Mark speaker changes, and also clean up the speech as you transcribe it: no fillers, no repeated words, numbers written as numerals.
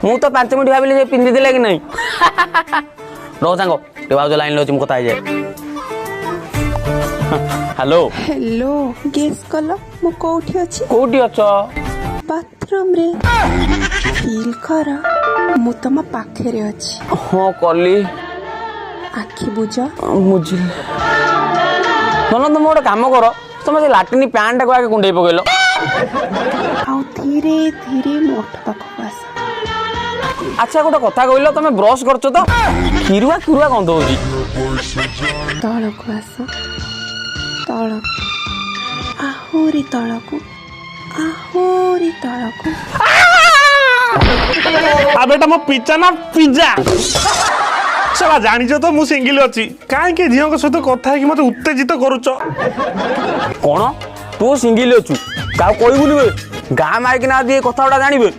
Speaker 1: ମୁଁ ତ 5 ମିନିଟ୍ ଭାବିଲି ଯେ ପିନ୍ଧି ଦେଲା କି ନାହିଁ ରହ ସାଙ୍ଗ ଟିକେ ଭାଉଜ ଲାଇନ୍ ରେ ଅଛି ମୁଁ କଥା ହେଇଯାଏ हेलो
Speaker 2: हेलो गेस कल मु कोठी अछि
Speaker 1: कोठी अछ
Speaker 2: बाथरूम रे फील कर मु तम पाखे रे अछि
Speaker 1: हां कली
Speaker 2: आखि बुझ
Speaker 1: मुझे ननंद मोर काम कर तुम से लाटिनी पैंट को आगे कुंडे पकेलो
Speaker 2: आउ धीरे धीरे मोठ पाखु आस
Speaker 1: अच्छा गोटे कथा कहलो तुम ब्रश करछ तो खिरुआ खिरुआ गंध होजी
Speaker 2: तळकु आस तळ आहुरी तळकु आहुरी तळकु
Speaker 3: आ बेटा मो पिज्जा ना पिज्जा चला जानी तो मु सिंगल अच्छी कहीं के झील सहित कथा है मत उत्तेजित करुच
Speaker 1: कौन तू सिंगल अच्छु क्या कहबुनि गाँ माइक ना दिए कथा गुड़ा जानवे